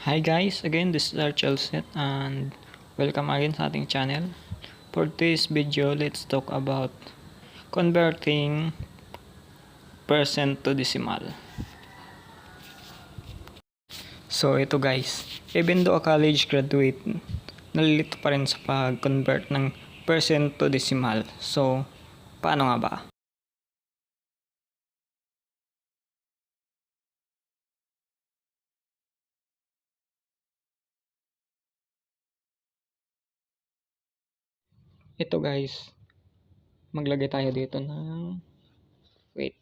Hi guys, again this is Archelset and welcome again sa ating channel. For this video, let's talk about converting percent to decimal. So ito guys, even though a college graduate, nalilito pa rin sa pag-convert ng percent to decimal. So, paano nga ba? Ito guys, maglagay tayo dito ng wait.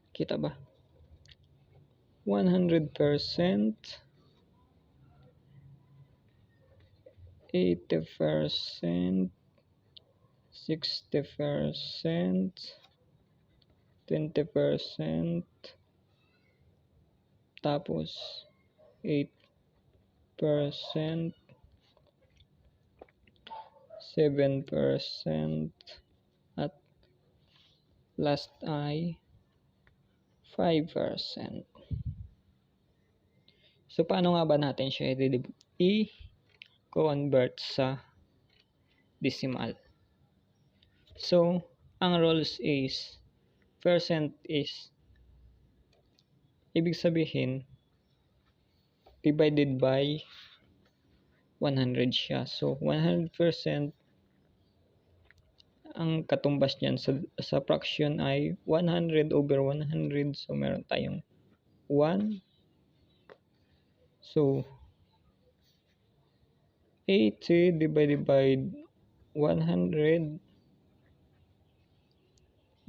Kita ba? 100%, 80%, 60%, 20%, tapos 8%, 7%, at last ay 5%. So, paano nga ba natin siya i-convert sa decimal? So, ang rules is, percent is, ibig sabihin, divided by 100 siya. So, 100%, ang katumbas niyan sa fraction ay 100 over 100. So, meron tayong 1. So, 80 divided by 100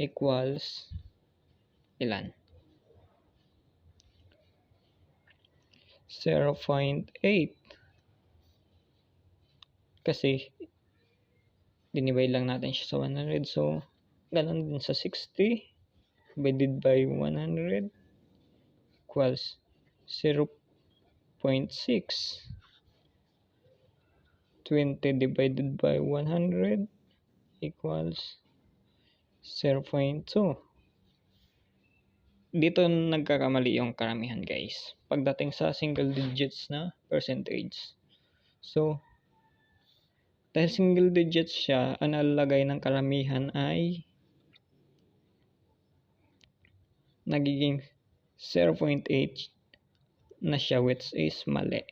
equals ilan? 0.8. Kasi, dinivide lang natin siya sa 100. So, ganun din sa 60 divided by 100 equals 0.6. 20 divided by 100 equals 0.2. Dito nagkakamali yung karamihan guys, pagdating sa single digits na percentage. So, dahil single digits siya, ang nalalagay ng karamihan ay nagiging 0.8 na siya, which is mali.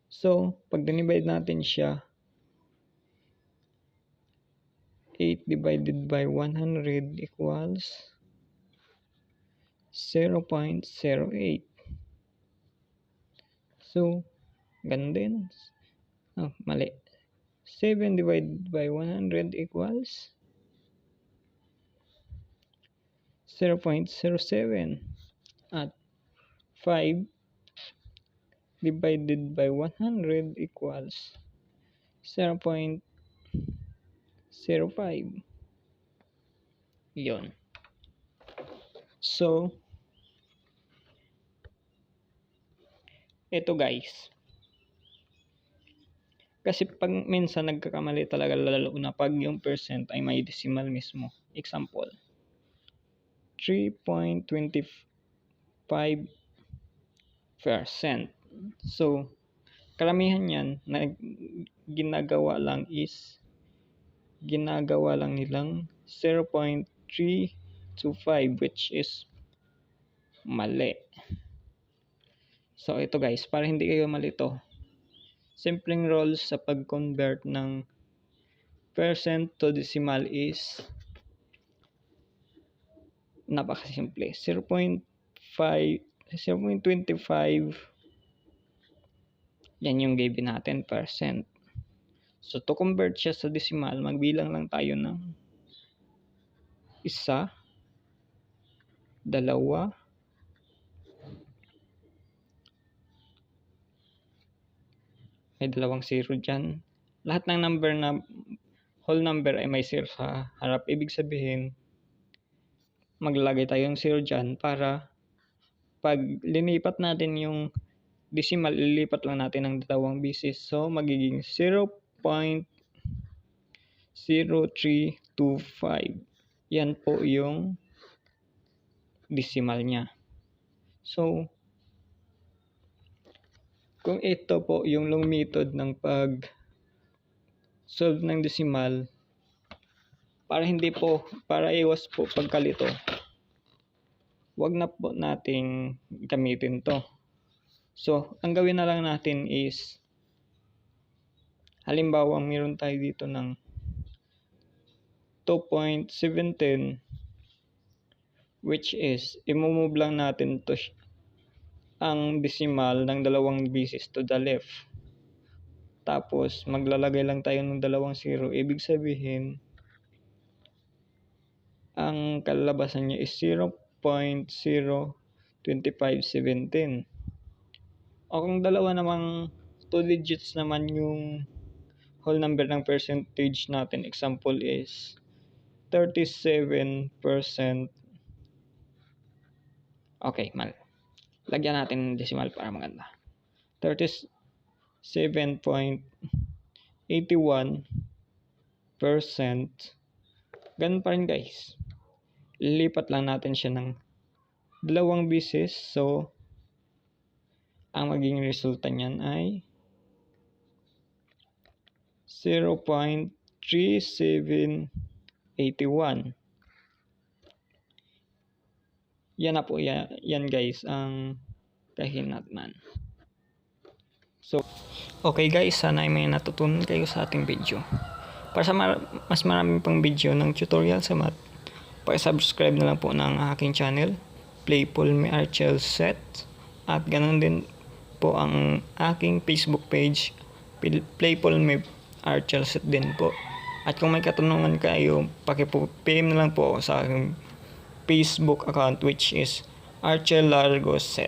So, pag dinivide natin siya, 8 divided by 100 equals 0.08. So, ganun din. Mali. 7 divided by 100 equals 0.07. At 5 divided by 100 equals 0.05. Yun. So, ito guys. Kasi pag minsan nagkakamali talaga, lalo na pag yung percent ay may decimal mismo. Example, 3.25%. So, karamihan yan na ginagawa lang nilang 0.325, which is mali. So, ito guys, para hindi kayo malito, simpleng rules sa pag-convert ng percent to decimal is napakasimple. 0.25, yan yung given natin, percent. So, to convert siya sa decimal, magbilang lang tayo ng 1, 2, may dalawang 0 dyan. Lahat ng number na whole number ay may 0 sa harap. Ibig sabihin, maglalagay tayong 0 dyan para pag linipat natin yung decimal, lilipat lang natin ng dalawang beses. So, magiging 0.0325. Yan po yung decimal niya. So, kung ito po yung long method ng pag-solve ng decimal, para iwas po pagkalito, wag na po nating gamitin to. So, ang gawin na lang natin is, halimbawa, meron tayo dito ng 2.710, which is, i-move lang natin to ang decimal ng 2 beses to the left. Tapos, maglalagay lang tayo ng 2 zero. Ibig sabihin, ang kalabasan niya is 0.02517. O kung dalawa namang 2 digits naman yung whole number ng percentage natin, example is 37%. Okay, lagyan natin ng decimal para maganda. 37.81%. Ganun pa rin guys. Lilipat lang natin siya ng 2 beses. So, ang magiging resulta niyan ay 0.3781. Yan na po yan guys ang kahinatnan. So, okay guys, sana ay may natutunan kayo sa ating video. Para sa mas maraming pang video ng tutorial sa math, paki-subscribe na lang po ng aking channel, Playful Me Archel Set, at ganun din po ang aking Facebook page, Playful Me Archel Set din po. At kung may katanungan kayo, paki-PM na lang po sa aking Facebook account, which is Archel Largo Set.